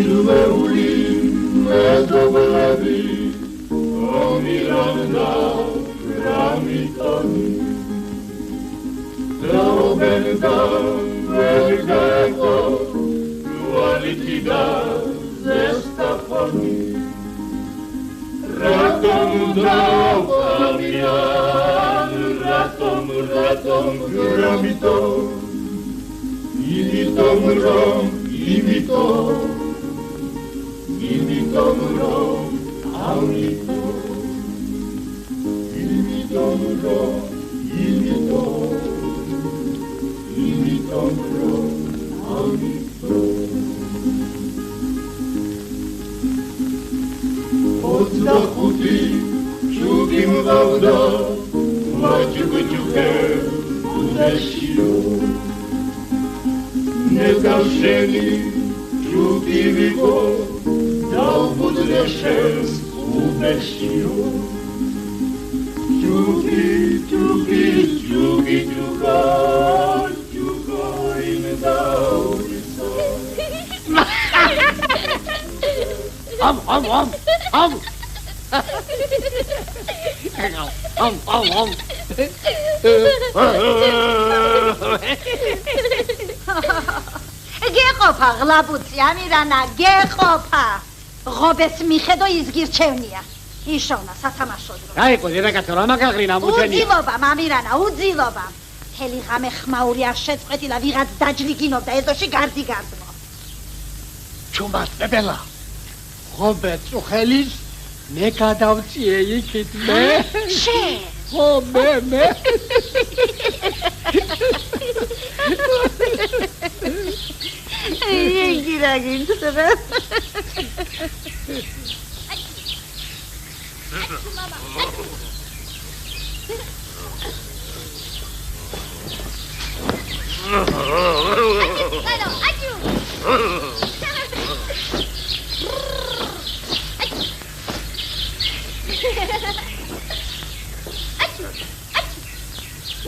პირველი მეზობლები ომირანდა გრამიტონი დაობენ და ვერ გაეყო ლუალითი და ზესტაფონი რატომ დავყავიან რატომ გრამიტონ იმიტომ რომ ოცდახუთი ჯუგი მღავდა ვაჯუგჯუგე უდეშიო ნეკავშირი ჯუგი ვიყო დაუბუდრე შენს უბეშიო ჯუგი იმ დაურისო ამ გეყოფა ღლაბუცი ამირანა გეყოფა ღობეს მიხედო ის გირჩევნია იშოვნა სათამაშო დრო გაიყო დედაკაცო რა მაგაღრინა მუჩენია უძილობა მამირანა უძილობა მთელი ღამე ხმაური არ შეწყვეტილა ვიღაც დაჯრიგინობდა ეზოში გარდიგარდმო ჩუმად ბებელა ღობე წუხელის მე გადავწიე იქით მე შენ ხო მე იგი რა გინდა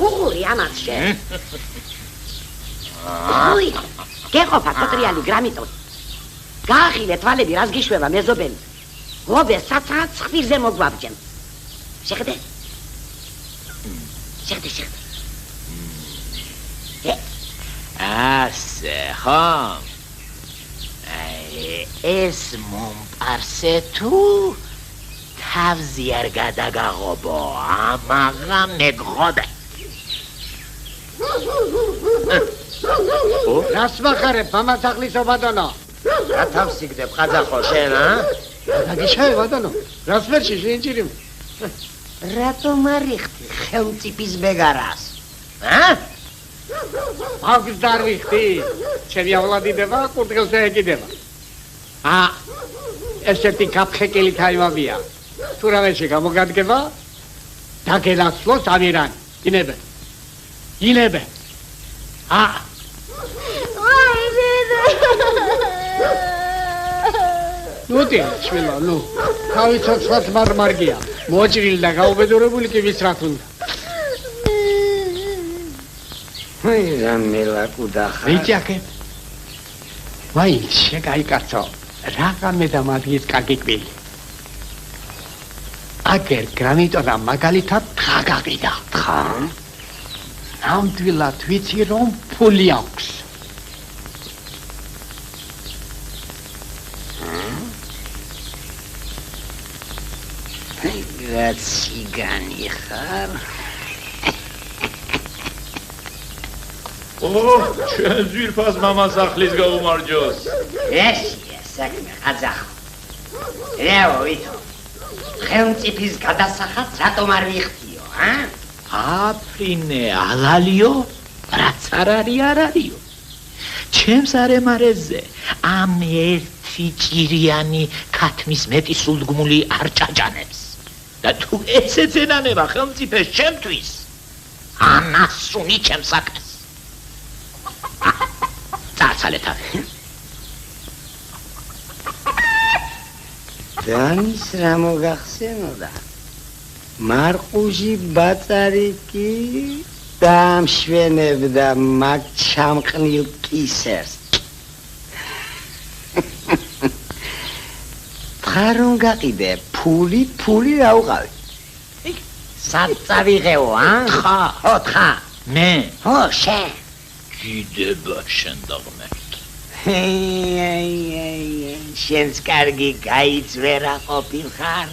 უღური ამას შენ ოი გეყოფა კოტრიალი გრამიტონი გაახილე თვალები რას გიშვება მეზობელი ღობე საცრად ცხვირზე მოგვაბჯენ შეხედე ასე ხომ ეს მომპარსე თუ თავზი არ გადაგაღობო ამაღა მეგღობე რას მახარებ მამაცახლისო ბატონო რა თავს იგდებ ყაძახო შენ დაგიშავე ბატონო რას ვერში შენჭირი რატომ არიხდი ხელმწიფის ბეგარას მაგს დარვიხდი ჩემი ავლადიდება კურდღელზე ეკიდება ესეთი კაფხეკილი თაიმავია თუ რამეში გამოგადგება დაგელაცლოს ამირანი ინებე ნუტი შვილო ნუ თავიცოცხლად მარმარგია მოჭრილი და გაუბედურებული კი ვის რა თუნდა რამელა კუდახა ვიჭაკე ვაი შეგაიკაცო რაღამე და მაგის კარგი კვილი აგერ გრამიტონა მაგალითად თხა გაგიდა თხა ნამდვილად ვიცი რომ ფული აქვს გაციგანი ხარ ჩვენ ძვირფას მამასახლის გაუმარჯოს ესია საქმე ყაძახო რეო ვითო ხელმწიფის გადასახადს რატომ არ ვიხდიო აფრინე ალალიო რაც არ არისო ჩემს არემარეზე ამ ერთი ჭირიანი ქათმის მეტი სულდგმული არ ჭაჭანებს და თუ ესეც ენანება ხელმწიფეს ჩემთვის ანასუნი ჩემს საქმეს წარცალეთ დანის რა მოგახსენოდა მარყუჟი ბაწარიკი დამშვენებდა მაგ ჩამყნილ კისერს ხარ რომ გაყიდე, ფული რა უყავი? სად წავიღეო, თხა. ო, თხა. მე ო, შენ. გიდება შენ და ღმერთი. შენს კარგი გაიწვერა ყოფილხარ?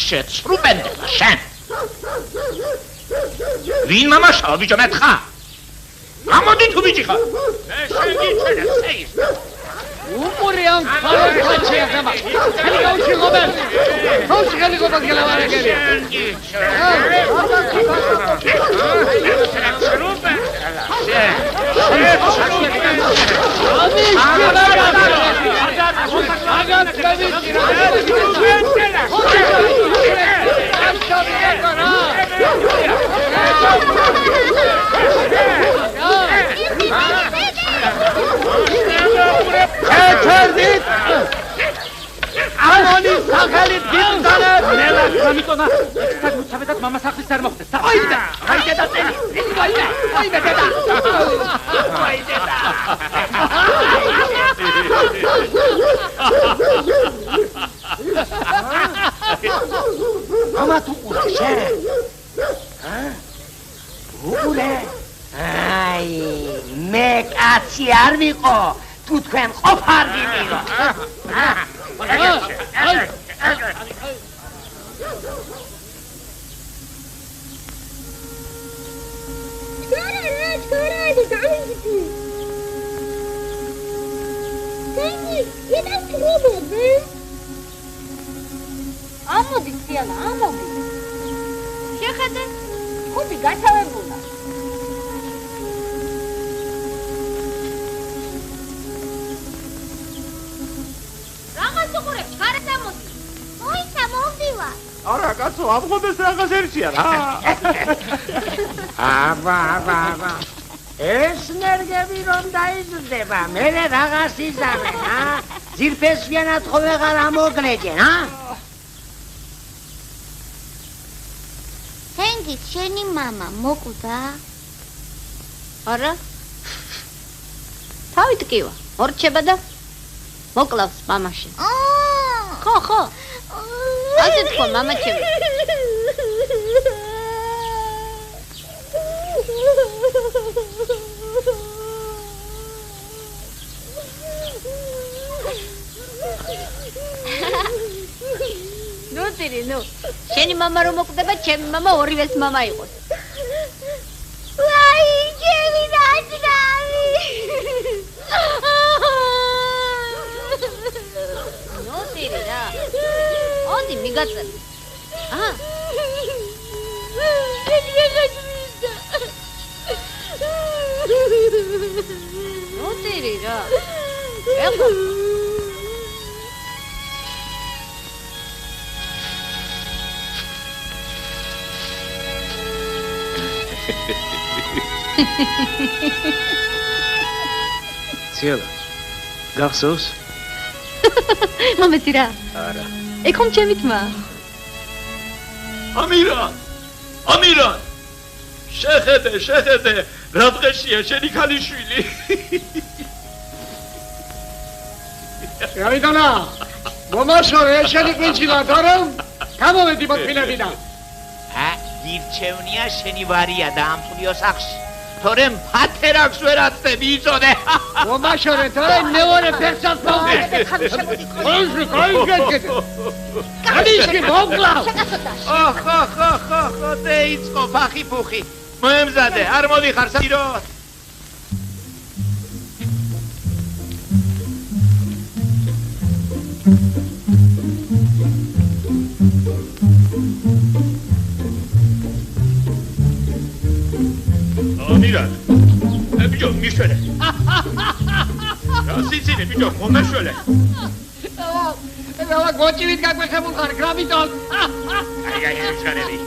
შეცრუბენდება შენ. ვინ მამაშაო ბიჭო მე თხა? ამოდი თუ ბიჭი ხარ. მე შენ გიჩვენე წეის. უყურიან ხალხი ახლა. ხელი გაუჩი ღობერტი. ხოჭი ხელი ღობერტი გელავარაგერია. ჩერდით ამონი სახელი დიდგანებ ნელა გამიტონა საკუთრებად мама სახლის არ მოხდეს აიდა აიდა წელი აიდა დედა мама თუ უშე უყურე აი მე კაცი არ ვიყო თუ თქვენ ყოფარ გიმიღო ამოდი ციანა ამოდი შეხედე ხუთი გაჩავებულა არა კაცო ამღოდეს რაღაც ერთია რა აბა ეს ნერგები რომ დაიზრდება მე რაღაც იზამენ ძირფესვიანად ხო ვეღარ ამოგლეჯენ თენგით შენი მამა მოკვდა არა თავით კივა მორჩება და მოკლავს მამაში ხო ასე თქვა მამა ჩემი ნუ ტირი ნუ შენი მამა რომ მოკვდება ჩემი მამა ორივეს მამა იყოს ვაი ჩემი დაჭრავი ნუ ტირი რა ოდი მიგაწევი ნუ ტირი რა ეხლა ციალა გახსოვს მომეცი რა არა ეკონ ჩემი თმა ამირან შეხედე რა დღეშია შენი ქალიშვილი გავიდონა მომაშორე შენი კვინჩილა დარომ გამოვედი მოთმინებიდან გირჩევნია შენი ვარია და ამფულიო სახში თორემ ფათერაკს ვერ აცდები იწოდე მომაშორე თორე მეორე ფერცას მოვედი ხალხი კალიში მოგლავ ხო დაიწყო ფახი ფუხი მოემზადე არ მოვიხარ საირო ამირან ბიჭო მიშვენე რა სიცინე ბიჭო მომეშვენე ეხლა გოჭივით გაგვეხებულ ხარ გრამიტონ აი ჩანელი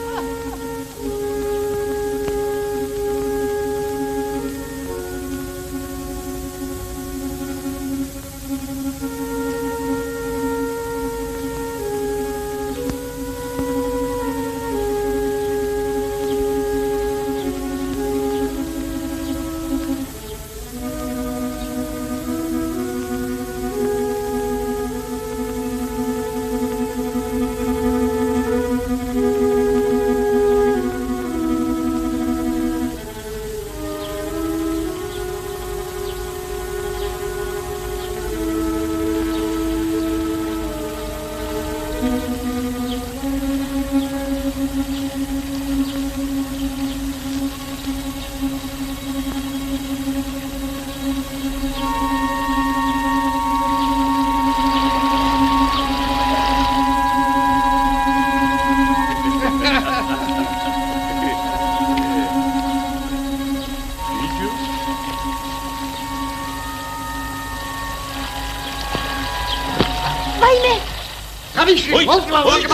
მოკლაده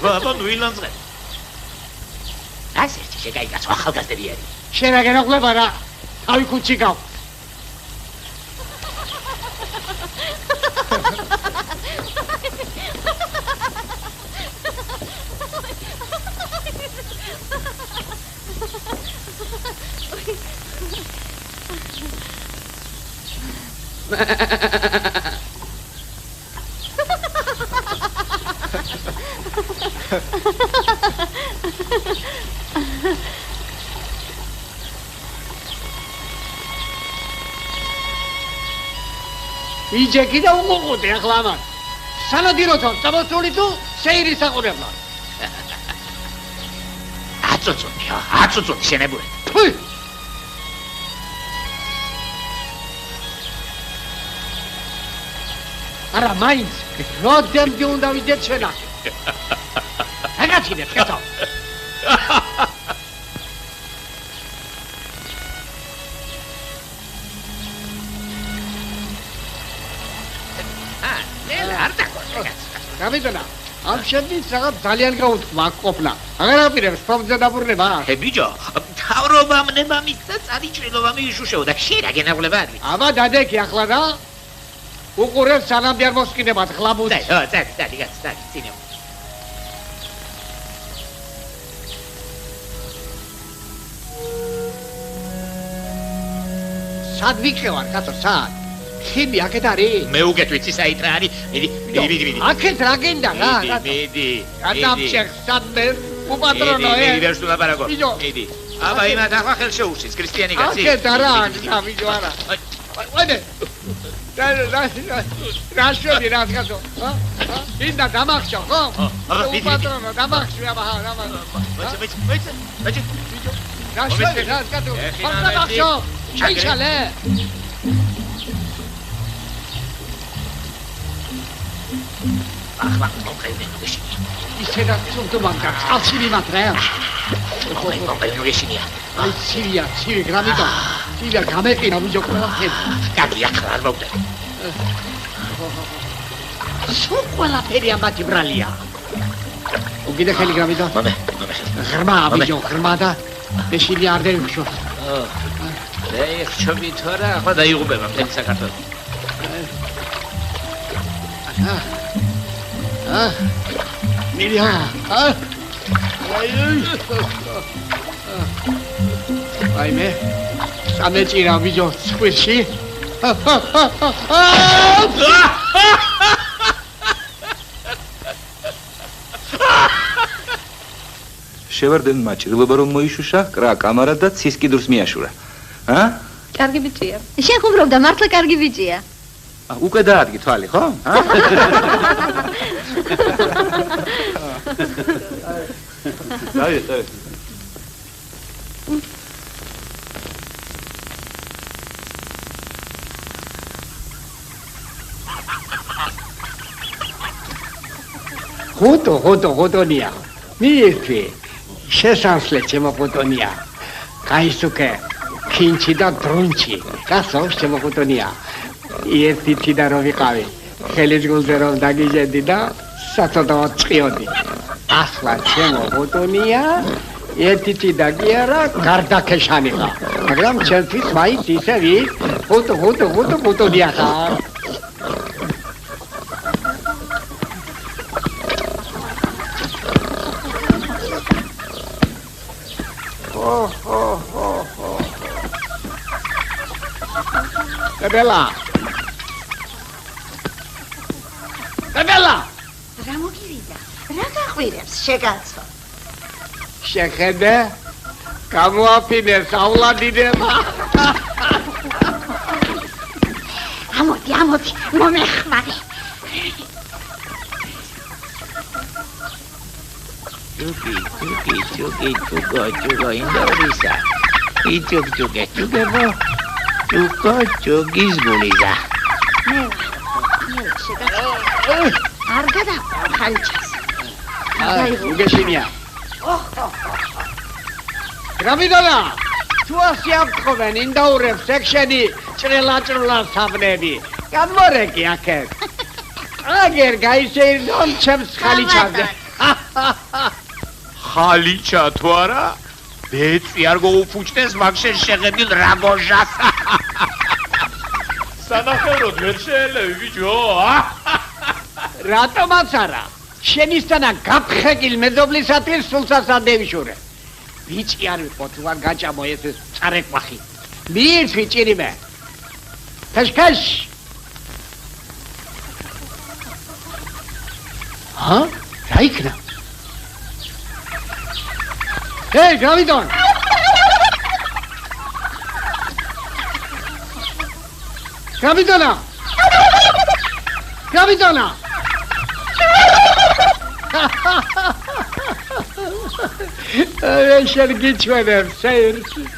ბაბა ნუილანძღე ასე ერთი შეგაიგაცო ახალგაზრდები არის შენ რა გენახლება რა თავი ქუჩი გავ იჯეკი და უყუყუდე ახლა ამან სანადიროთო წამოსული თუ შეირის აყურებლა აწუწუნი შენებურეთ თუი არა მაინც როდემდე უნდა ვიდეთ შენა აგაცინეთ კეთო გამიდონა ამ შედის რაღაც ძალიან გაუთქმა ყოფნა აღარ აპირებს პრობლემა დაბრუნება ბიჭო თავრობამ ნება მისცა წარიჭრილობა მიიშუშეო და შენ რა გენაღლება არის აბა დადეკი ახლა და უყურებს სანამ არ მოსკინებათ ხლაბუცი წადი წინე სად ვიქევარ კაცო სად ხიბი აქეთ არის მე უგეთ ვიცი საით რა არის მიდი აქეთ რა გენდა რა მიდი გადამჭერ სადმე უპატრონო მიდი ვერს თუ ლაპარაკო მიდი აბა იმათ ახლა ხელ შეუშლის ქრისტიანი კაცი აქეთ რა გამიჯო არა ვაიდე რა შვედი რა კაცო ინდა დამახშო ხო უპატრონო დამახშო აბა ვეჭე რა შვედი რა კაცო დამახშო შეიჩალე ახლა მოყევენ ისედა ცუდო მანკა წალში მიმატრა მოყევენ გეშინია აი ცივი გრამიტო ცივი გამეყინა ვიჯო ყველაფერი კარგი ახლა არ მოვდე სულ ყველაფერი ამათი ბრალია უგიდე ხელი გრამიტო მომე ღრმა ვიჯო ღრმა და ეშინი არ დევიქშო დაიხჩობი თორა ახლა დაიღუპება მთელი საქართველო მილია აი მე სამეჭირა ვიჯო სკვირში შევარდენმა ჭრილობა რომ მოიშუშა კრა კამარა და ცის კიდურს მიაშურა კარგი ბიჭია შენ ხუმრობდა მართლა კარგი ბიჭია უკვე დაადგი თვალი ხო დავი ხოტონია მიირთვი შესანსლე ჩემო ხოტონია გაისუკე ქინჩი და დრუნჩი გასავს ჩემო ხოტონია ერთი თიდა რომ ვიყავი ხელის გულზე რომ დაგიჟედი და საწოდავად წიოდი ახლა ჩემო ხოტონია ერთი თიდა კი არა გარდაქეშანია მაგრამ ჩემთვის მაინც ისევი ხოტონია ხარ Bella! რა მოგივიდა? რა გაყვირებს შეგაცო? შეხედე? გამოაფინეს ავლადინება. ამოდი, მომეხმარე. Чуки, ინდორისა. Чугебო. Чугის გულიზა. არ გადაყვა ხანჩას. უგეშინია. გრამიდონა, თუ ასე ამთხოვენ ინდაურებს, ეგ შენი ჭრელაჭრულა საბნები. გამორეკი აქეთ. აგერ გაიშეირდონ ჩემს ხალიჩაზე. ხალიჩა თუ არა? ბეწვი არ გოუფუჭდეს მაგშენ შეღებილ რაგოჟას. სანახევროდ ვერ შეელევი ბიჭო. რატომაც არა? შენისთანა გაფხეკილ მეზობლისათვის სულსაც ადევიშურე. ბიჭი არ ვიყო თუ არ გაჭამო ეს წარეკვახი. მირთვი ჭირიმე. ქაშქაშ. რა იქნა? ჰეი, გავიდონ. გავიდონა. გავიდონა. შენ გიჩვენებს საერთოდ.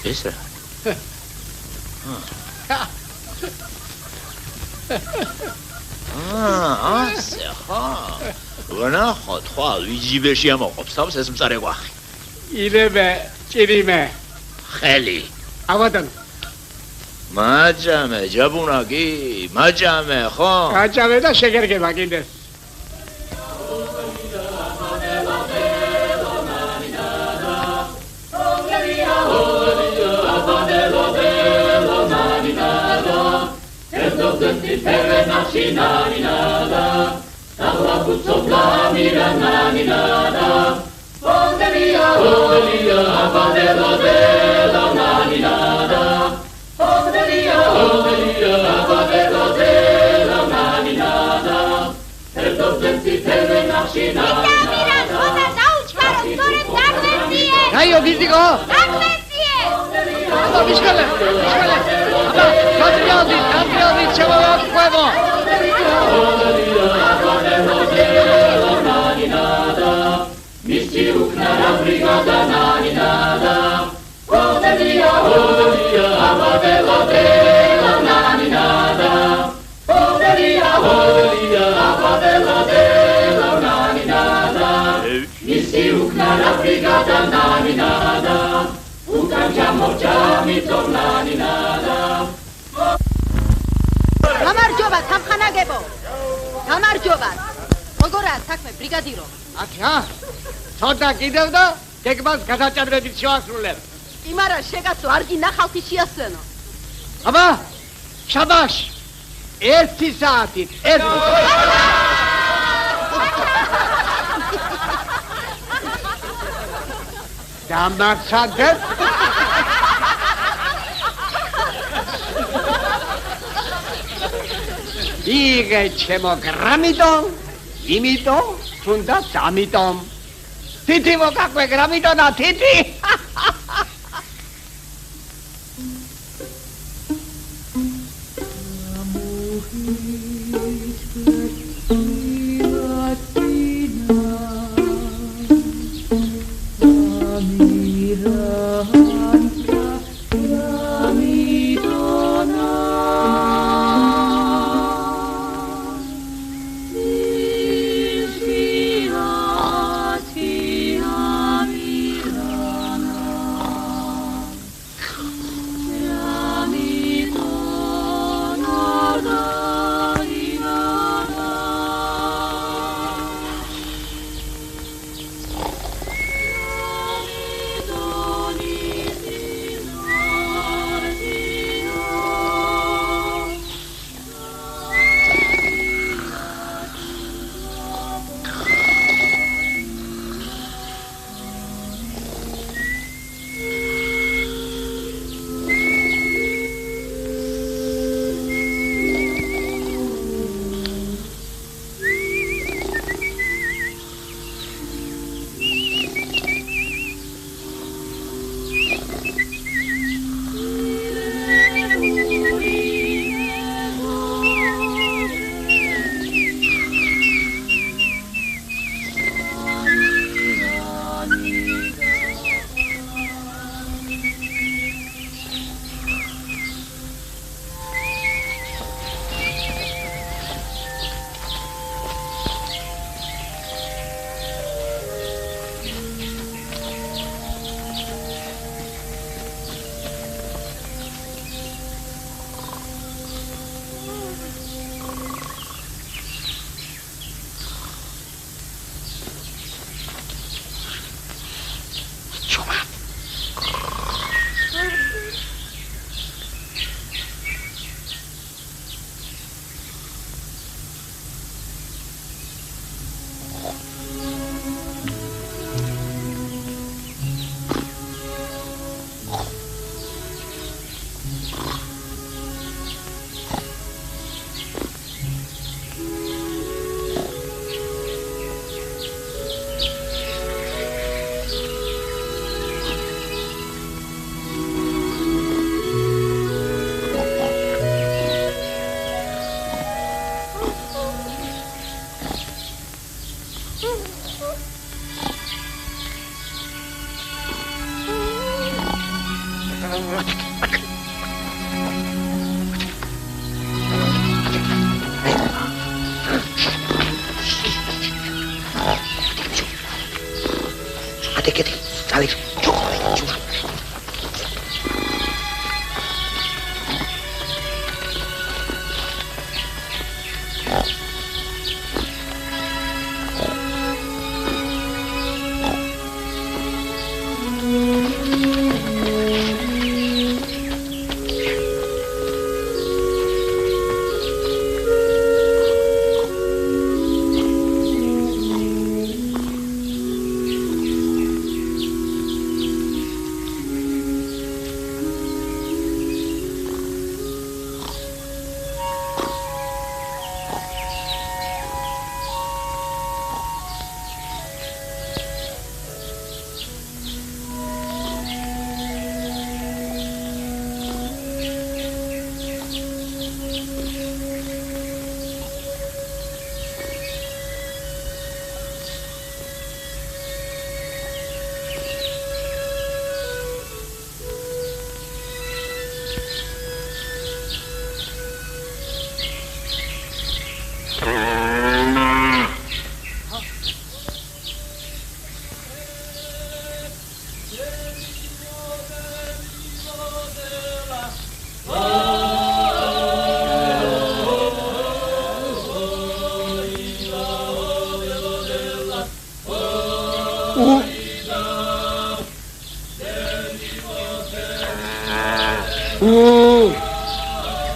ეს რა? ასე ხა. ვნახოთ, ხო, ვიჯიბეში ამოყოფს თავს ეს მწარეკვახი. ირემე, ჭირიმე. ხელი. ავადან. მაჯამე, ჯაბუნაკი, მაჯამე, ხო? გაჭამე და შეგერგება კიდე. Ayo, físico. ¡Anda, bíscale! ¡Bíscale! ¡Anda! ¡Catriodi, chaval, fuego! გამარჯობა სამხანაგებო. გამარჯობა. როგორა საქმე ბრიგადირო? აკა. ცოტა კიდევ და გეგმას გადაჭადრებით შევასრულებ. იმარა შეგაცო არ გინახავთი შეასწენო. აბა, შაბაშ. 1 საათით. დამაცადებ. იგე ჩემო გრამიდონ, იმიტო, თუნდაც ამიტომ. თითი მოკაკვე გრამიდონა, თითი.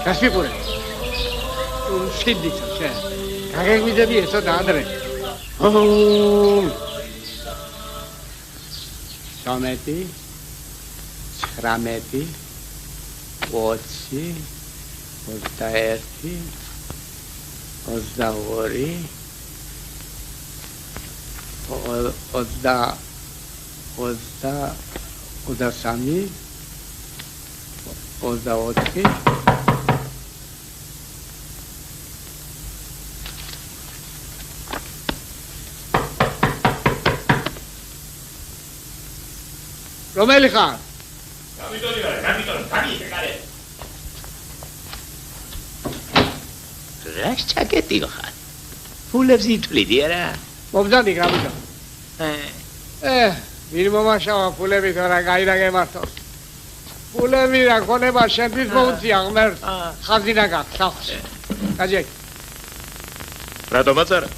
გასვიყურე. სიდიცა შე. გაგეგვიძები ესო დაადრე. სამეთი 19 20 21 22 23 24 რომელი ხარ? რას ჩაკეტი ხარ? ფულებს ითვლიდი არა? მობზადი გამიგა. ვინ მომაშავა ფულები თუ რა გაირა გემართოს. ფულები რა ქონება შენთვის მოუწია ღმერთ. ხაზინა გაქვს. გაჯექ. რატომაც არა?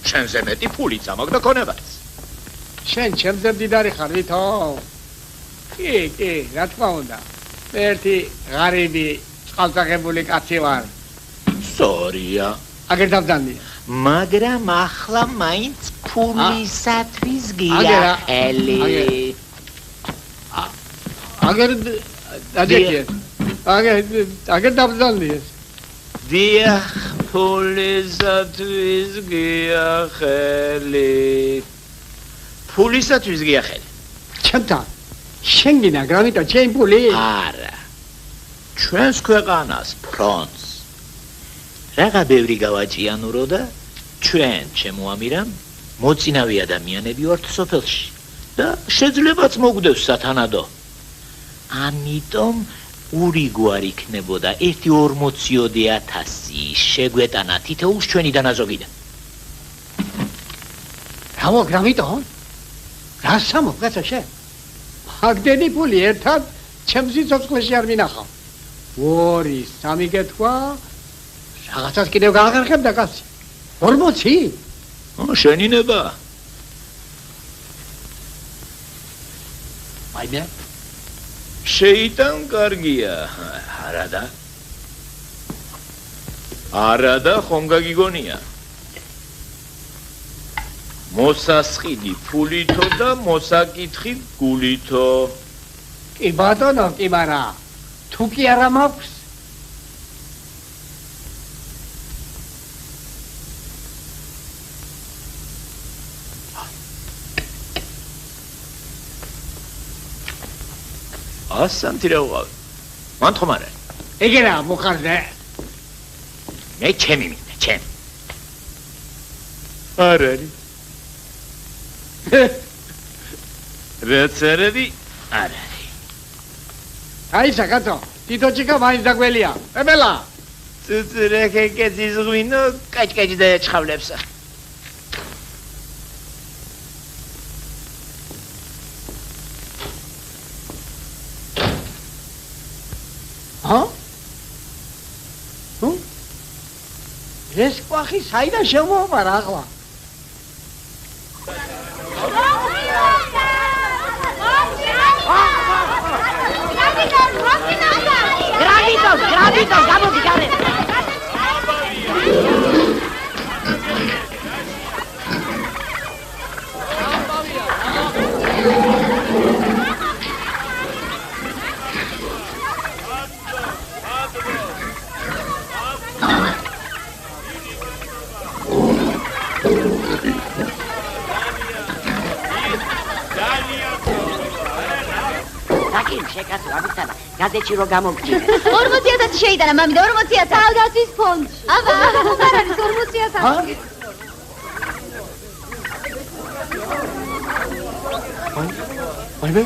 შენზე მეტი ფულიც ამაგ და ქონებაც. შენ ჩემზე მდიდარი ხარ ვითო? კი, რა თქმა უნდა. მე ერთი ღარიბი წყალწახებული კაცი ვარ. სწორია. აგერ დავძანდი. მაგრამ ახლა მაინც ფულისათვის გიახელი. აგერ დაჯექი. აგერ დავძანდი ეს. დიახ, ფულისათვის გიახელი. ფულისათვის გიახელი. ჩემთან შენ გინდა გრამიტო ჩემ ფული? არა. ჩვენს ქვეყანას ფრონტს. რაღა ბევრი გავაჭიანურო და ჩვენ შემოამირამ მოწინავე ადამიანები ვართ სოფელში და შეძლებაც მოგდევს სათანადო. ამიტომ ურიგვარ იქნებოდა 1.40.000 შეგვეტანა თითოეულს ჩვენი დანაზოგიდან. რავო გრამიტო? რა სამოგეცა შენ? აგდენი ფული ერთად ჩემს სიცოცხლეში არ მინახავ. 2-3 გეთქვა რაღაცას კიდევ გააღერხებდა კაცი. 40? შენინება. აიმე? შეიტან კარგია. არადა ხომ გაგიგონია. მოსასყიდი ფულითო და მოსაკითხი გულითო. კი ბატონო, კი მარა. თუ კი არა მაქვს? ასანთი რა ვიყავ? მან თომარე. ეგერა მოხარდა. მე ჩემი მინდა, ჩემი. არ არის. რაც არ არის, არ არის. აი საკაცო, თითოჩიკა მაინც დაგველია. ებელა. წუწურე კეცის ღვინო კაჭკაჭი დაეჩხავლებს. ეს ყვახი საიდან შემოაბარა ახლა? გრაბიტო, გამოდი გარეთ. შეკაცო ამისთანა გაზეთში რო გამოგჭირე 40000 შეიტანა მამიდა 40000 თავდაცვის ფონდში აბა არ არის 40000 ვაიმე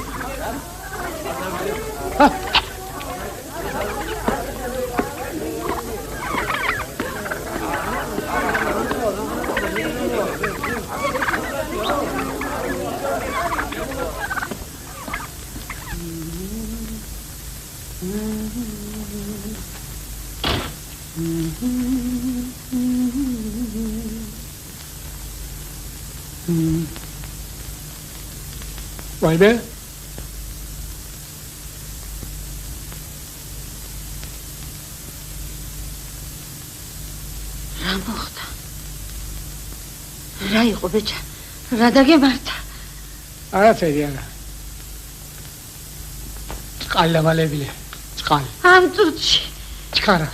ვაიმე რა მოხდა რა იყო ბეჭა რა დაგემართა არაფერი არა წყალი დამალებული წყალი ამ წუთში ჩქარა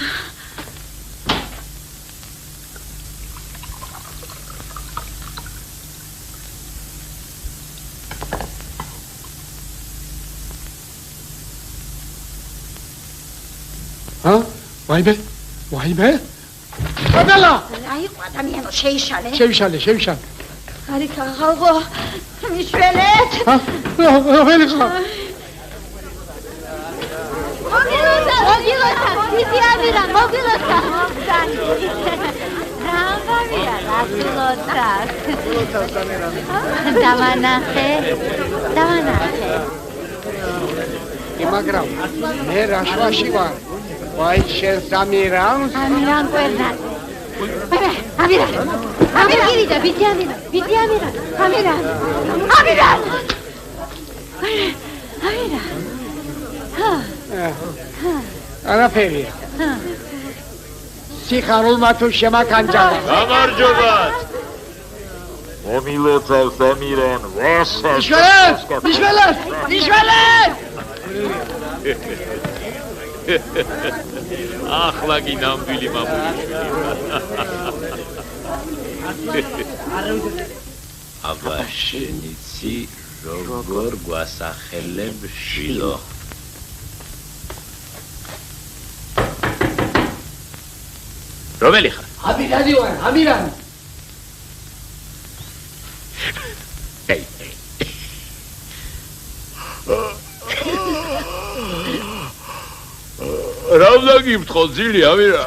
ვაიმე ვაიმე აბელა აი ყო ადამიანო შეიშალე შევიშალე არი ხალხო მიშველეთ აბელი ხა მოგილოთა ვიდიამირა მოგილოთა რამბავია რასულოთა დავანახე მაგრამ მე რაშვაში ვარ ვაი შენ სამირანს ამირან კვერნად ამირან გირიდა ვიდიამირა ამირან არაფერია სიხარულმა თუ შემაკანჯალა გამარჯობათ მომილოცავ სამირან ვაშა მიშველეთ ახლა კი ნამდვილი მამული აბა შენიცი როგორ გვასახელებ შილო რომელი ხარ ამირანი ვარ ამირანი რა გიფთხო ძილი ამირა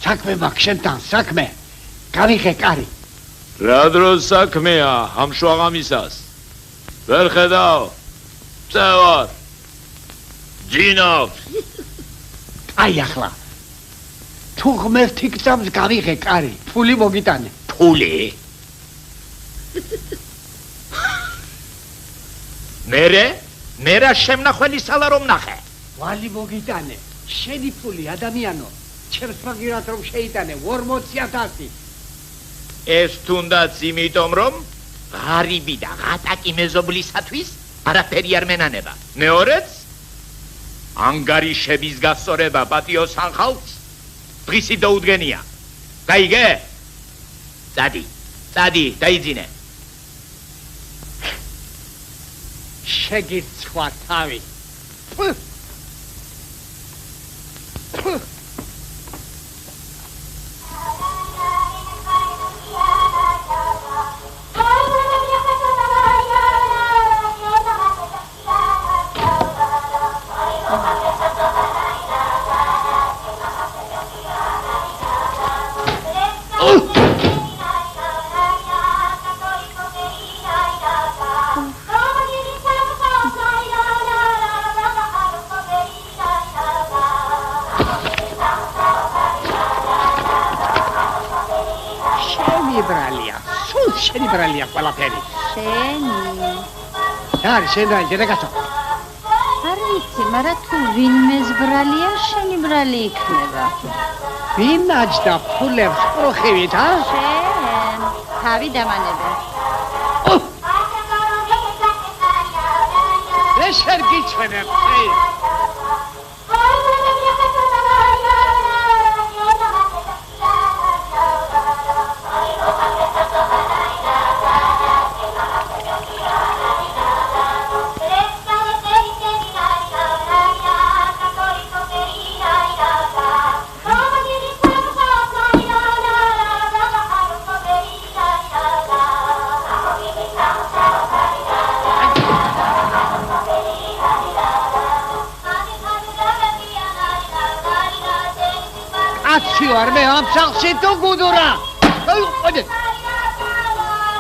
საქმე მაქვს შენთან საქმე გავიხე კარი რა დროს საქმეა ამ შვაღამისას ვერ ხედავ წევარ ჯინავს აი ახლა თუ ღმერთი გწამს გავიხე კარი ფული მოგიტანე ფული მე რა შემნახველი სალა რომ ნახე ვალი მოგიტანე შენი ფული ადამიანო ჩემს მაგირად რომ შეიტანე 40000 ეს თუნდაც იმიტომ რომ ღარიბი და ღატაკი მეზობლისათვის არაფერი არ მენანება მეორეც ანგარიშების გასწორება პატიო სანხალს დღისი დაუდგენია გაიგე წადი დაიძინე შეგიცვა თავი ბრალია. სულ შენი ბრალია ყველაფერი. შენი. და შენ რა იდეკაცო? არ ვიცი, მაგრამ თუ ვინმეს ბრალია, შენი ბრალი იქნება. ვინ აჯდა ფულებს პროხივით, ა? შენ. თავი დამანებე. ეშერ გიჩვენებ. Arme amsaqsi tu gudura. Hadi.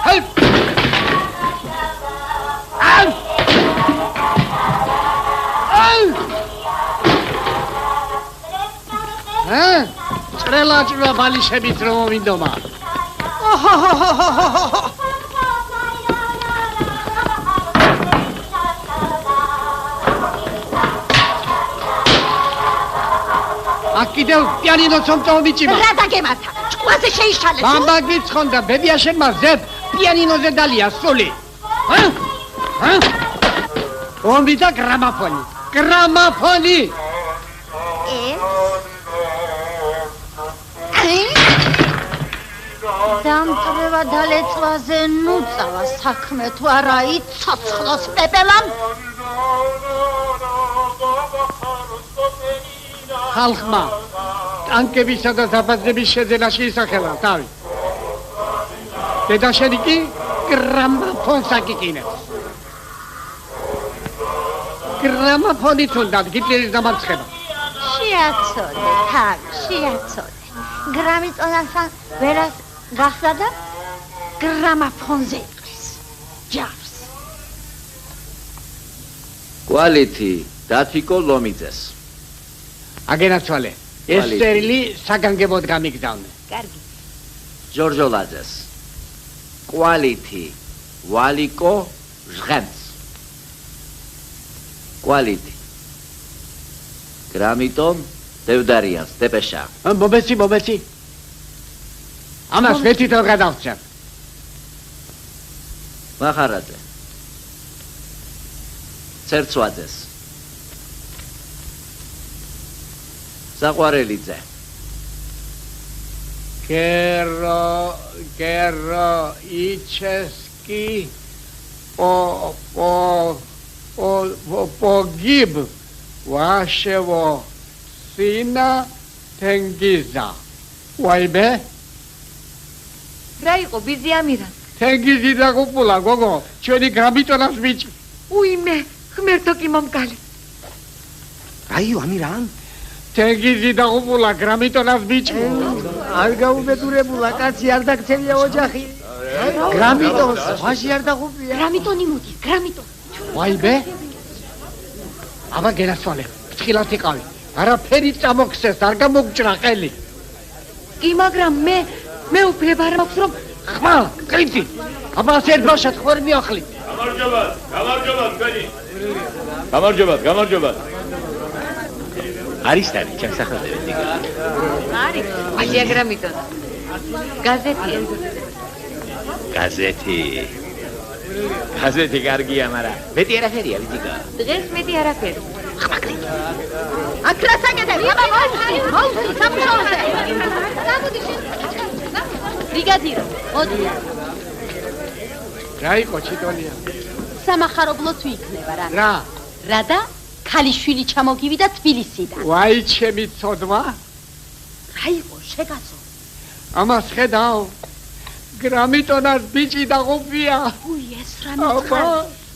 Hadi. Al. Al. Ha? Çrelaçva balişebit romovindoma. კიდევ პიანინო წომწომი მიჭიმა. რა დაგემართა? ჭკუაზე შეიშალე. ბამბა გიცხონდა, ბებია შემარზე პიანინოზე დალია სული. ჰა? ომი და გრამაფონი. გრამაფონი. დამწრევა დალეწვაზე ნუ წავა საქმე თუ არა იცოცხლოს პეპელამ. ხალხმა ტანკებისა და დაბადების შეძენაში ისახელა თავი. დედაშენი კი გრამაფონს აკიკინებს. გრამაფონი თუნდა გიტლერის დამარცხება. შეაცოდე, თავი, შეაცოდე. გრამიტონასთან ვერას გახსნა და გრამაფონზე იყრის. ჯავს. კვალითი დათიკო ლომიძეს. აგენაცვალე. ეს წერილი საგანგებოდ გამიგზავნე. კარგი. ჯორჯოლაძეს. კვალითი ვალიკო ჟღენც. კვალითი. გრამიტონ დევდარიანს დეპეშა. მომეცი. ამას ვეთითო გადავწევ. მახარაძე. ცერცვაძეს. საყვარელიძე. გერო იჩესკი პოგიბ ვაშევო სინა თენგიზა. ვაიბე? რა იყო ბიზი ამირა? თენგიზი დაგუპულა გოგო, ჩვენი გრამიტონას ბიჭი. უიმე, ღმერთო კი მომკალი. რაიო ამირან? თენგიზი დაგუპულა გრამიტონას ბიჭი. არ გაუბედურებულა, კაცი არ დაგცევია ოჯახი. გრამიტონს ვაში არ დაგუპია. გრამიტონი მოდი, გრამიტონი. ვაიბე? აბა გენასვალე, ფრთხილად იყავი. არაფერი წამოგხსეს, არ გამოგჭრა ყელი. კი, მაგრამ მე უფლება არ მაქვს რომ ხმა, კრიცი. აბა ერთ ბაშად ხوار მიახლი. გამარჯობათ. არის თარი, ჩემს სახელზე დიგა. არის, აჯია გრამიტონ. გაზეთია. გაზეთი კარგია, მაგრამ მეტი არაფერია, ვიძიგა. დღეს მეტი არაფერი. აქ რა საკეთებ? მოუსწრე სამუშაოზე. გამოდი შენ. ბრიგადირო, მოდი. რა იყო ჩიტონია? სამახარებლო თუ იქნება რა. რა და ქალიშვილი ჩამოგივიდა თბილისიდან. ვაი ჩემი ცოდვა? რა იყო შეგაცო? ამას ხედავ. გრამიტონას ბიჭი დაღუპია. უი ეს რა მოხარ?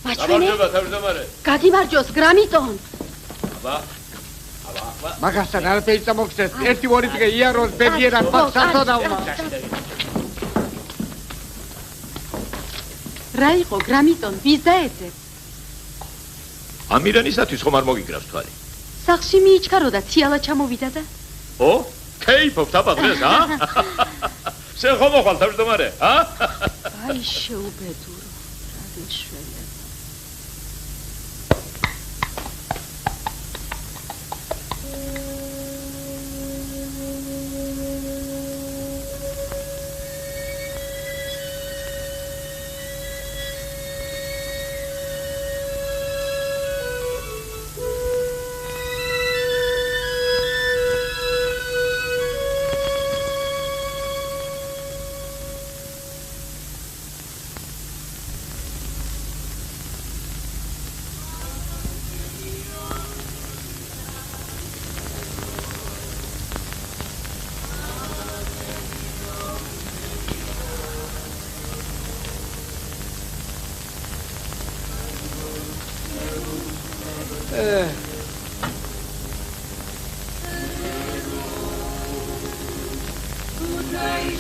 მაჩვენე? თავმჯდომარე. გაგიმარჯოს გრამიტონ. მაგასთან არაფერი წამოგხსეს. 1-2 დღე იაროს ბებიერად მაგსათო დავმა. რა იყო გრამიტონ ვის დაეძებ? ამირანისათვის ხომ არ მოგიგრავს თვალი? სახში მიიჩქარო და ციალა ჩამოვიდა და ო? კეიფობთ აბა დღეს, ა? შენ ხომ მოხვალ თავმჯდომარე, ა? აი შეუბედურო, რადეშველება.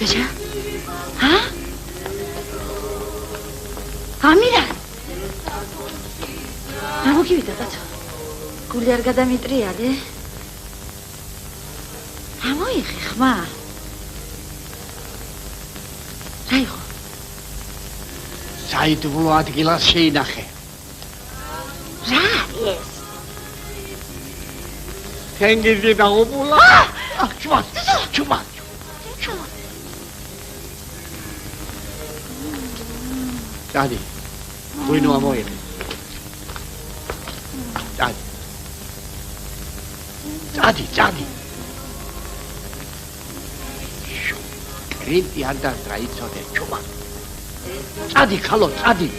ბეჭა? ჰა? ამირა. რა მოგივიდა კაცო? გული არ გადამიტრიალე? რა მოიხე ხმა? რა იყო? საიდუმლო ადგილას შეინახე. რა ეს? თენგიზი დაუბულა. ჩუმად. Daddy, bueno amore. Daddy. Rinti anda traizode, chuma. Daddy, khalo, Daddy.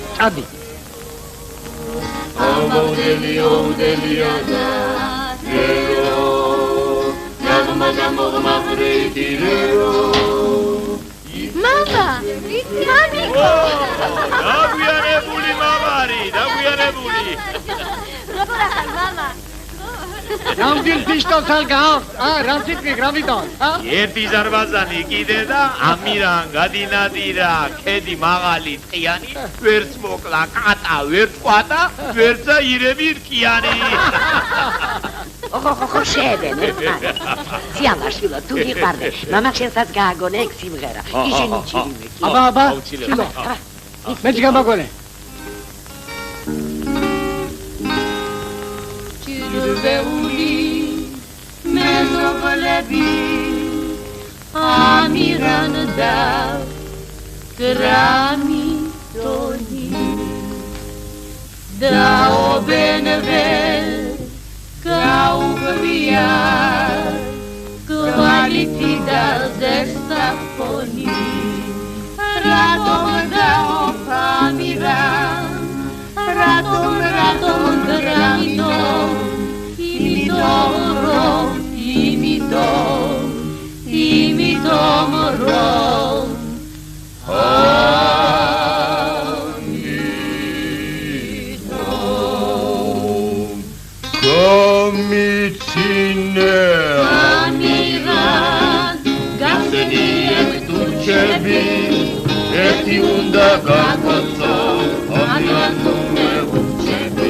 Mama! Mamiko! დაგვიანებული მამარი, დაგვიანებული. Როგორ ახალ mama? Რამდენ ფიშტოს არ გააქვს? რამ სიტყვი გრამიტონ? ერთი ზარბაზანი კიდე და ამირან გადინადირა, ქედი მაღალი ტყიანი, ვერც მოკლა კატა, ვერც ყვატა, ვერცა ირები რკიანი. ხო, შევენ, ერთხელ. სიამაშვილო, თუ გიყვარდე, მამა შენსაც გააგონე ეგ სიმღერა. ისინი ჩილიმე. აბა, ჩილო. მეც გამაგონე. ჩირვეული მეზობლები ამირან და გრამიტონი დაობენვენ გაუღია კვალიტი და ზესაფონი რატომ დაოფამირან რატომ გრამიტონ იმიტომ რომ გამიცინე ამირან გასდიეთ თურქები ერთი უნდა გაკოცო ამირან თურქები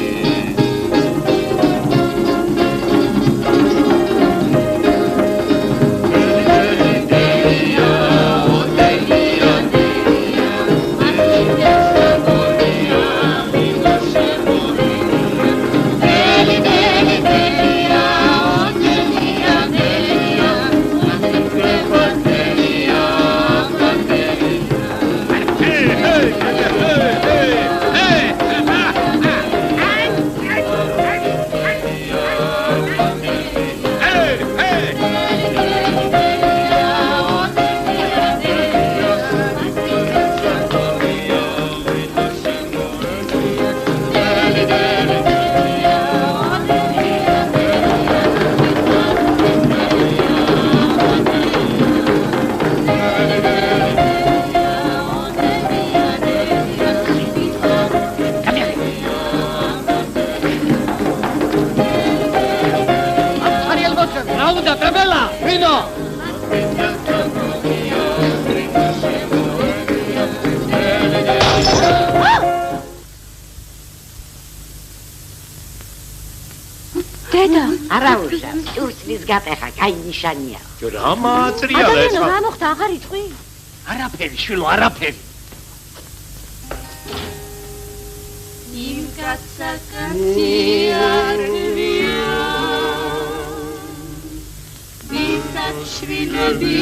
ურსლის გატეხა, კაი ნიშანია. რა მაატრიალა ეს? რა მოხდა, აღარ იტყვი? არაფერი, შვილო, არაფერი. იმ კაცაკაცი არგია ვისაც შვილები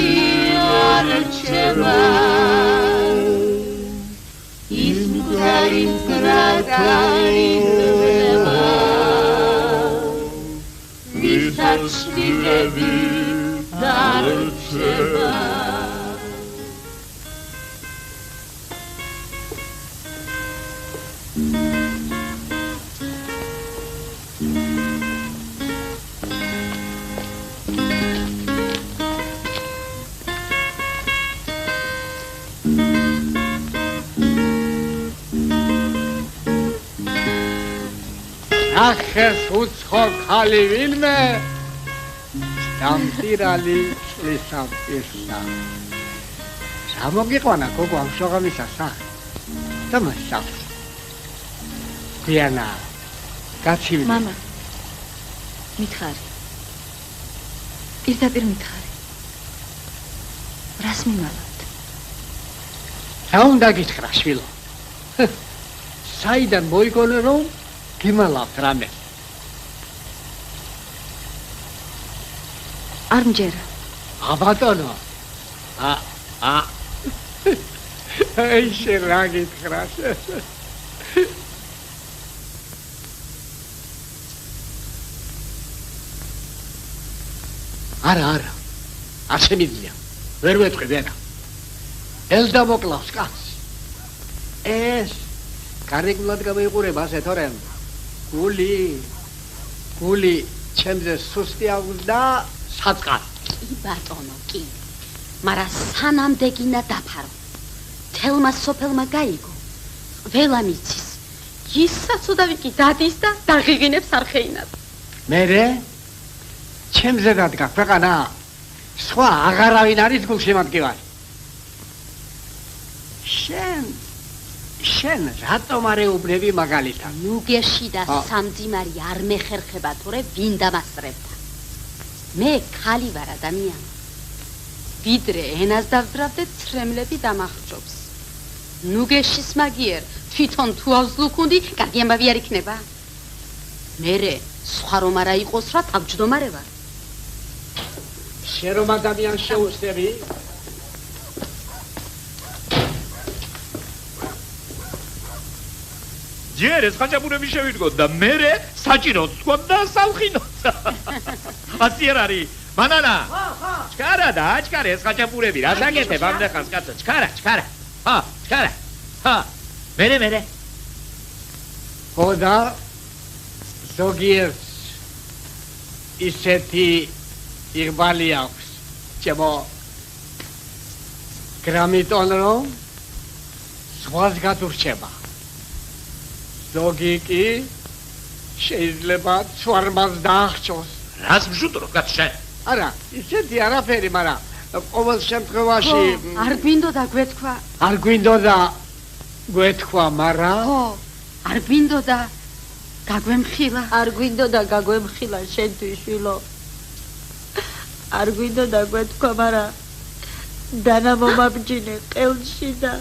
არჩევა ის მგარი მგრაგაიძება ვისაც შვილები დარჩება ახეს უცხო ხალი ვინმე სტამპირალი ლისამპირსა რა მოგიყვანა გოგო ამ შოღამისასა დამასა დიანა კაცი მამა მითხარი პირდაპირ მითხარი რას მიმალავთ რა უნდა გითხრა შვილო საიდან მოიგონე რომ გიმალავთ რამე არ მჯერა აბატონო აი შენ რა გითხრა არა ასე მიდია ვერ ვეთქვი ვერა ელდა მოკლავს კაცს ეს გარეგულად გამოიყურება ასე თორემ გული ჩემზე სუსტი აღვდა საწყად კი ბატონო კი მარა სანამდე გინდა დაფარო თელმა სოფელმა გაიგო ყველა მიცის ისაც უდავიკი დადის და დაღიღინებს არხეინად მერე ჩემზე დადგა ქვეყანა სხვა აღარავინ არის გულში მადგივარი შენ რატომ არ ეუბნები მაგალითად ნუგეში და სამძიმარი არ მეხერხება თორე ვინ დამასწრებდა მე ხალი ვარ ადამიანი ვიდრე ენას დავძრავდე ცრემლები დამახჯობს ნუგეშის მაგიერ თვითონ თუ ავზლუქუნდი კარგი ამბავი არ იქნება მერე სხვა რომ არა იყოს რა თავჯდომარე ვარ შენ რომ ადამიანს შეუცდები ჯერ ეს ხაჭაპურები შევიდგოთ და მერე საჭიროც თქვათ და სალხინოთ. ასე არ არის? მანანა. ჩქარა და აჩქარა ეს ხაჭაპურები რა დაგეთებ ამდე ხანს კაცო? ჩქარა. ჩქარა. მერე. ხოდა ზოგიერთ ისეთი იღბალი აქვს. ჩემო გრამიტონ რომ სხვას გათურჩება. ზოგი კი შეიძლება ცვარმას დაახჭოს. რას მშუტრო კაცშენ? არა, ისეთი არაფერი, მაგრამ ყოველ შემთხვევაში არ გვინდოდა გვეთქვა. არ გვინდოდა გვეთქვა, მაგრამ არ გვინდოდა გაგვემხილა. არ გვინდოდა გაგვემხილა შენთვის შვილო. არ გვინდოდა გვეთქვა, მაგრამ დანა მომაბჯინე ყელში და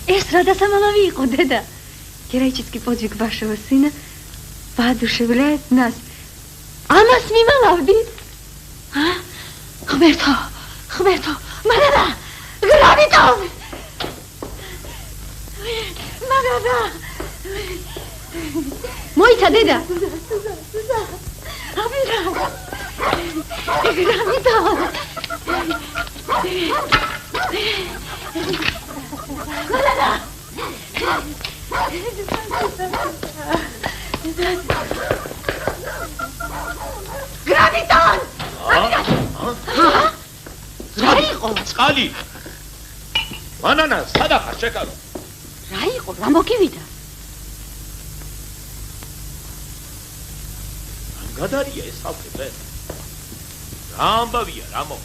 ეს რა დასამალავი იყო დედა გერაიჩიცკი პოდვიგ вашего сына воодушевляет нас ამას მიმალავდით ხვერთო მანანა გრამიტო მაგადა მოიცა დედა აბირა გრამიტო მანანა გრამიტონ რა იყო? წყალი. მანანა, სადახარ შეკარო. რა იყო? რა მოგივიდა? გადარია ეს ხალხი. რა ამბავია, რამო?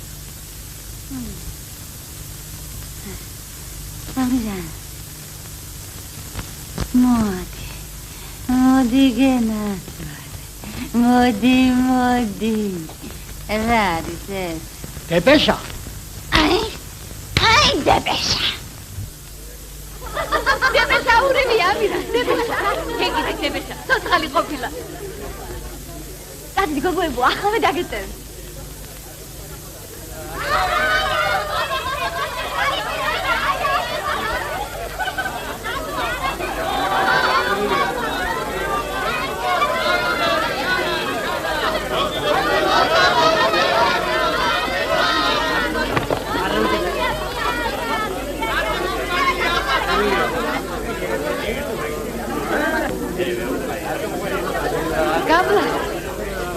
ამირან. მოდი გენაცვალე. მოდი. რა არის ეს? დებეშა. აი, დებეშა. დებეშა ურევი ამირან, დებეშა. ეგ დებეშა. ცოცხალი ყოფილა. დადი გოგოებო, ახლა დაგეწევ.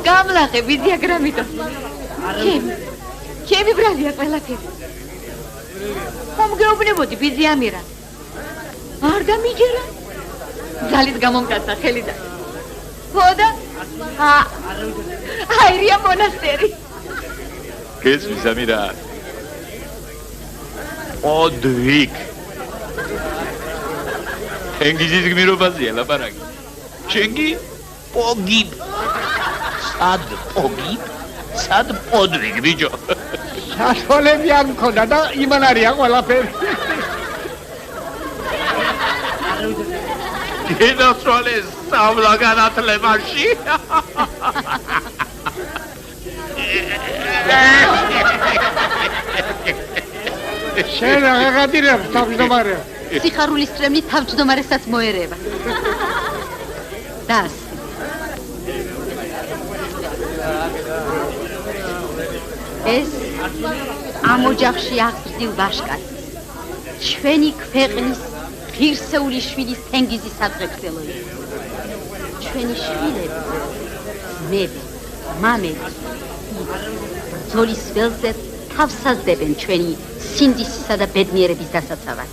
გამლახე ვიზიაგრამიტო. ჩემი ბრალია ყველაფერი. ხომ გეუბნებოდი ვიზიამირა. არ დამიჯერა. ძალით გამომკაცა ხელი და. ხოდა? აირია მონასტერი. გესმის ამირა? ოდვიკ. ენგიზის გმირობაზია ლაპარაკი. ჩენგი პოგიბ. სად პოდვიგ ბიჭო. საშუალები არ მქონდა და იმან არია ყველაფერი. გენაცვალე სწავლა განათლებაში. შენ აღადირებ თავმჯდომარე. სიხარულის წრემლი თავმჯდომარესაც მოერევა. დას ეს ამ ოჯახში აღზრდილ ვაშკაცი ჩვენი ქვეყნის ღირსეული შვილის თენგიზის სადღეგრძელოა. ჩვენი შვილები, ძმები, მამები, ბრძოლის ველზე თავსაზდებენ ჩვენი სინდისისა და ბედნიერების დასაცავად.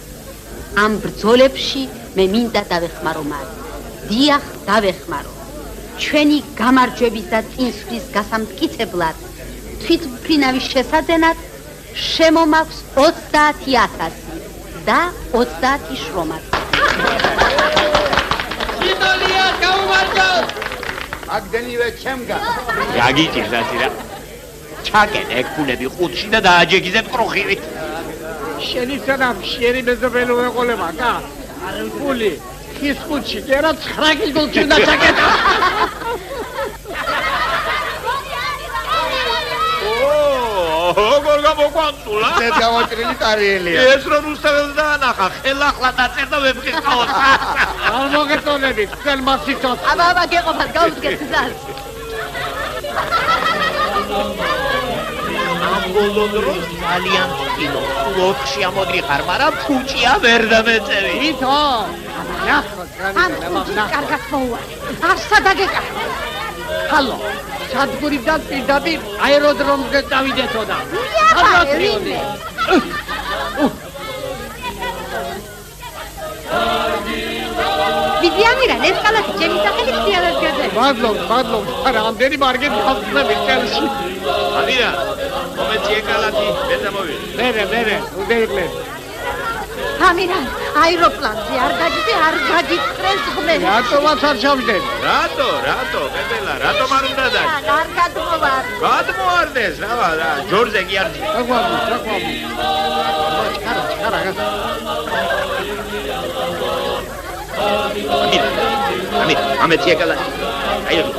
ამ ბრძოლებში მე მინდა დავეხმარო მათ. დიახ, დავეხმარო. ჩვენი გამარჯვების და წინსვლის გასამტკიცებლად თვითმფრინავის შესაძენად შემომაქვს 30,000 და 30 შრომად. იდოლია გაუმარჯოს. აგდენივე ჩემგა. გაგიჭირ დაცირა. ჩაკენ ეგ ფულები ხუთში და დააჯეგიზებ კროხივით. შენი სანამ შერი მეზობელი ეყოლება კა. ფული ხის ხუთში კერა 9 კილოში უნდა ჩაკეტა. როგორ გამოგვანწულა? ეს გავაჭრილი ტარიელია. ეს რო რუსთაველს დაანახა, ხელახლა დაწერდა ვებხიყავთ. არ მოგეწონებით, წელ მასიცოთ. აბა, გეყოფათ, გავუდგეთ გზას. ამ ბოლო დროს ძალიან ტკინო. ოთხში ამოდიხარ, მაგრამ ფუჭია ვერ დამეწევი. ითო. ნახოთ, ამ ფუჭის კარგად მოუარე. არ სადაგეკარგო. ჰალო. სადგურიდან პირდაპირ აეროდრომზე წავიდეთო და. ვიზიამირან ეს კალათი ჩემი სახელით სიალას გაძებს. მადლობთ, რამდენი მარგეთ გავხსნებით წელში. ამირა, მომეცი ეკალათი, მე დამოვიდი. მერე, უდეირლე. ამირან, აეროპლანზე არ გაჯიწრეს ღმერთი. რატომაც არ ჩავდნენ? რატო, პეპელა, რატომ არ უნდა და? არ გადმოვარ. გადმოარდეს, რა, ჯორზე კი არ ძი. საკვამი. ჩქარა. ამირა, ამეცი ეკალათი. აირო.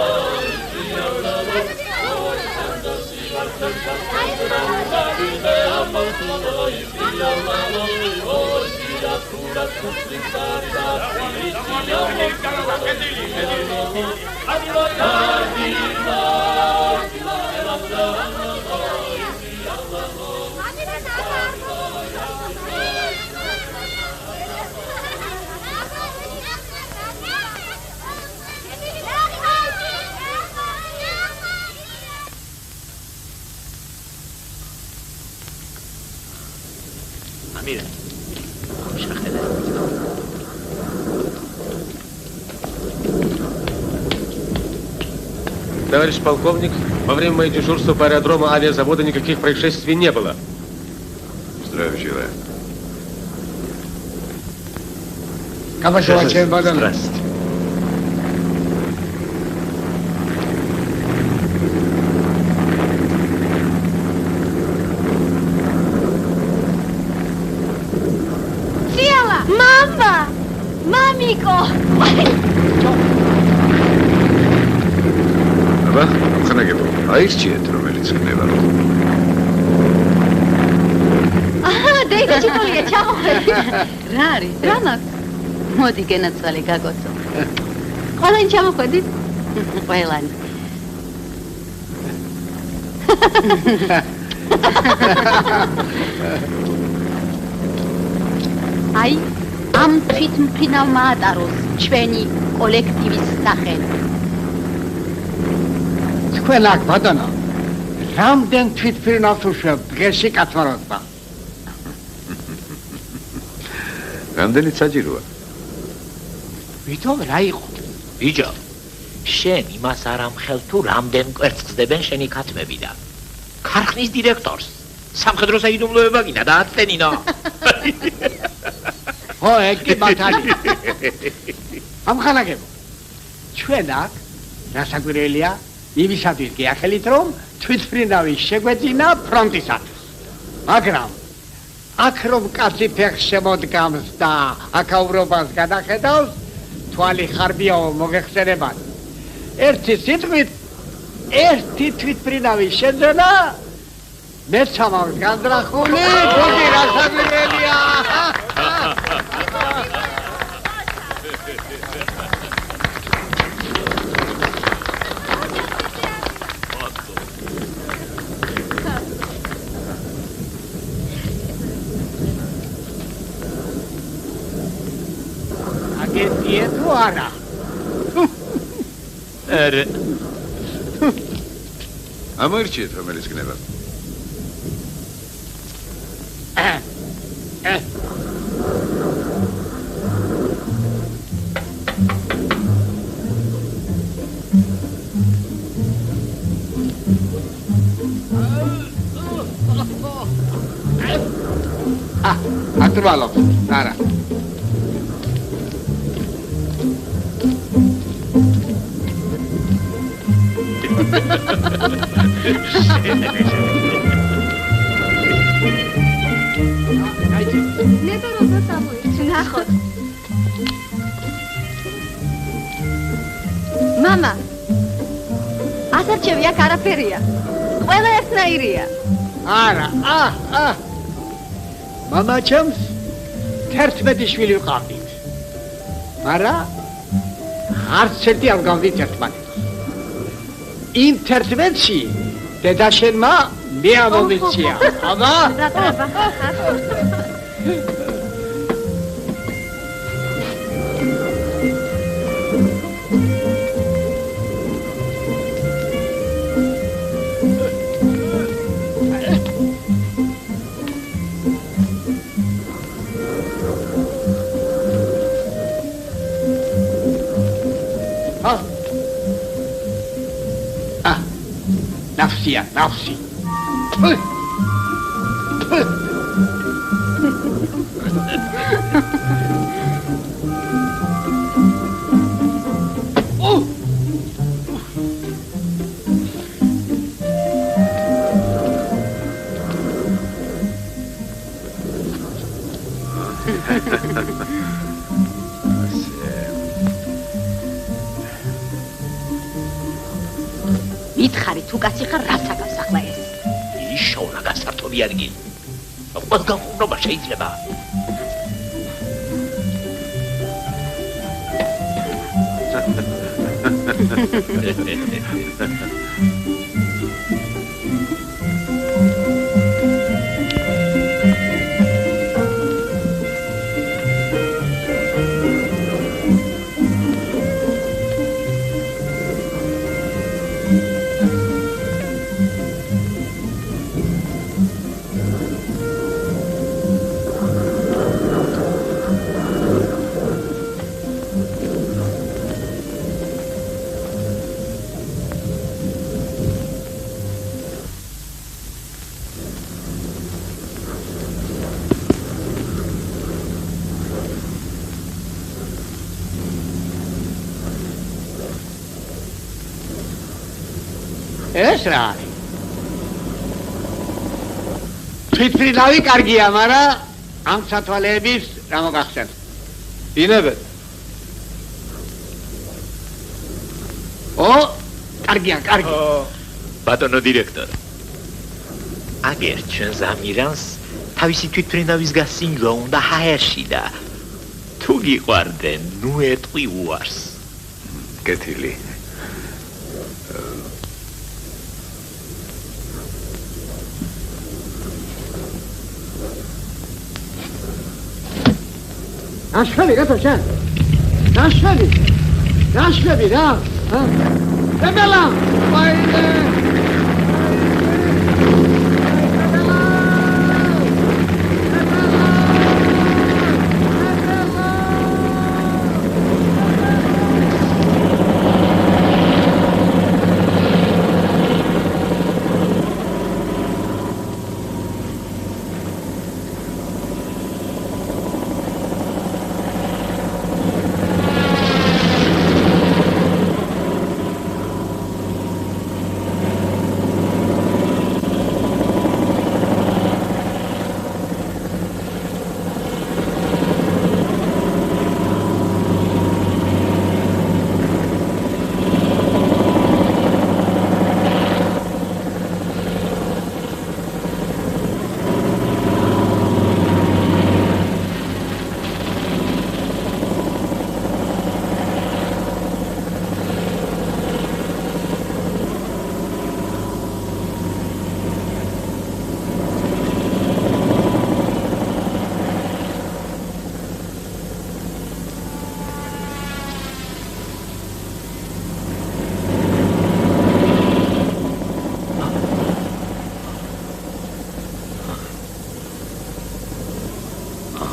Амира, шахеда. Товарищ полковник, во время моего дежурства по аэродрому авиазавода никаких происшествий не было. Здравия желаю. გამარჯობა ჩემ ბატონო. Сиала! Мама! Мамико! აბა, ხანაგებო, აირჩიეთ რომელიც ხდება. დედა ჩიტოლია, ჩამოხედი. რა არის? რა მაქვს? მოდი გენაცვალე გაგოცო. ყველანი ჩამოხედით? ყველანი. აი, ამ თვითმფრინავმა ატაროს ჩვენი კოლექტივის სახელი. თქვენ აქ ბატონო, რამდენ თვითმფრინავს უშვებ დღეში კაცმაროტმა? რამდენიც საჭიროა? ვითომ რა იყო? ბიჭო, შენ იმას არ ამხელ თუ რამდენ კვერცხს ხდებენ შენი ქათმები და ქარხნის დირექტორს სამხედრო საიდუმლოება გინდა დააწენინო. ო, ეგ კი ბათალი. ამხანაგებო, ჩვენ აქ რასაკვირველია იმისათვის გიახელით რომ თვითმფრინავი შეგვეძინა ფრონტისათვის. მაგრამ აქ რომ კაცი ფეხს შემოდგამს და აკავრობას გადახედავს, თვალი ხარბიაო მოგეხსენებათ. ერთი სიტყვით, ერთი თვითმფრინავი შეძენა, მეცამავს განძრახული, გოგი რასაკვირველია. აგენტია თუ არა? არა. ამოირჩიეთ რომელიც ხდება. ატვალობ, არა. ნეტო როგორ წამოიჭრა? ნახოთ. მამა. ასარჩევი აქ არაფერია. ყველა ერთნაირია. არა, მამა ჩემს 11 შვილი ვყავდით. მაგრამ არც ერთი არ გავდით ერთმანეთს. იმ 11-ში დედა შენმა მე ამომიჩია. აბა? რატო? ნაფსია, ნაფსი. მითხარი თუ კაცი ხარ რას აკავს ახლა ეს? იშოვნა გასართობი ადგილი. ყველგან ხუმრობა შეიძლება. ეს რა არის? თვითფრინავი კარგია, მაგრამ ამ სათვალეების რა მოგახსენს? დინებეთ. კარგია, კარგი. ბატონო დირექტორ. აგერ ჩვენს ამირანს თავისი თვითფრინავის გასინჯვა უნდა ჰაერში და თუ გიყვარდნენ, ნუ ეტყვი უარს. კეთილი. ნაშვები რატო შენ? ნაშვები რა? ემელა! ვაიდე!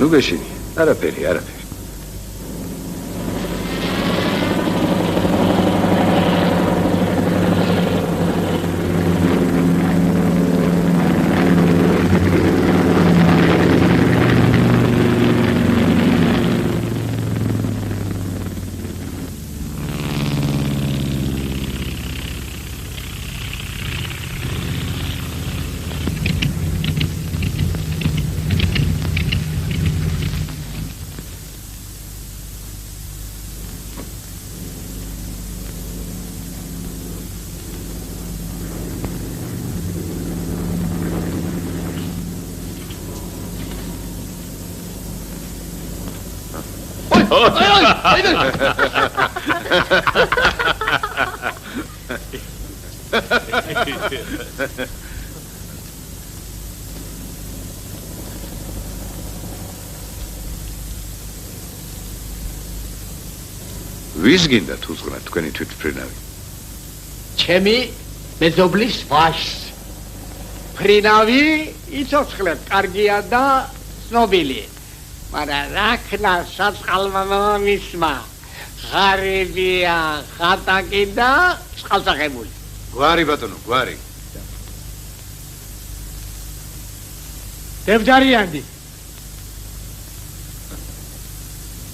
ნუ გეშინი, არაფერი. ვის გინდა თუ ზღნათ თქვენი თვითფრინავი? ჩემი მეზობლის ვაშს. ფრინავი იცოცხლებ, კარგია და ცნობილი. მაგრამ რაქნა საწყალმა მამამისმა ღარიბია, ხატაკი და წყალსაღებული. გვარი ბატონო, გვარი. დევჯარიანდი.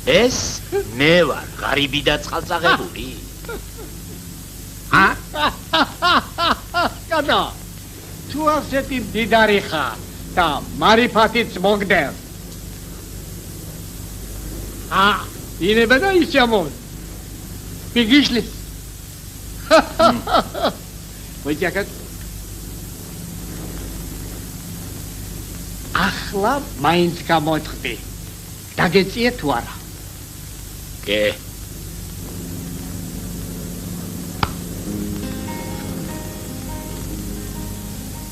ეს მე ვარ, ღარიბი და წყალსაღებული. კატა, თუ ასეთი მდიდარი ხარ და მარიფათიც მოგდერ. ინება და ის ჩამოვ. მიგიშლის. ვეჯაკეთ. ახლა მაინც გამოთხდი. დაგეწიე თუ არა? კე.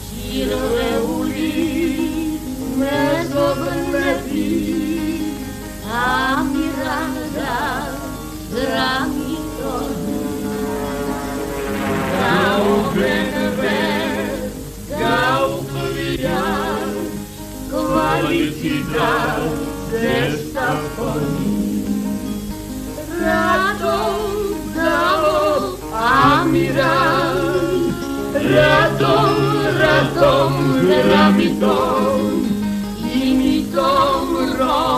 ჭირვეული მეზობლები ამირანდა დრამიტონ გაუყრიან კვალიტიდა ზესტაფონი რატომ ამირან რატომ დრამიტონ იმიტომ რომ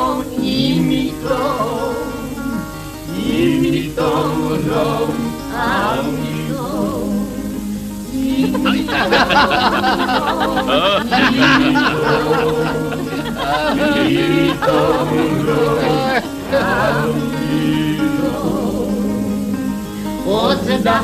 იმიტომ რომ ამიტომ ოცდა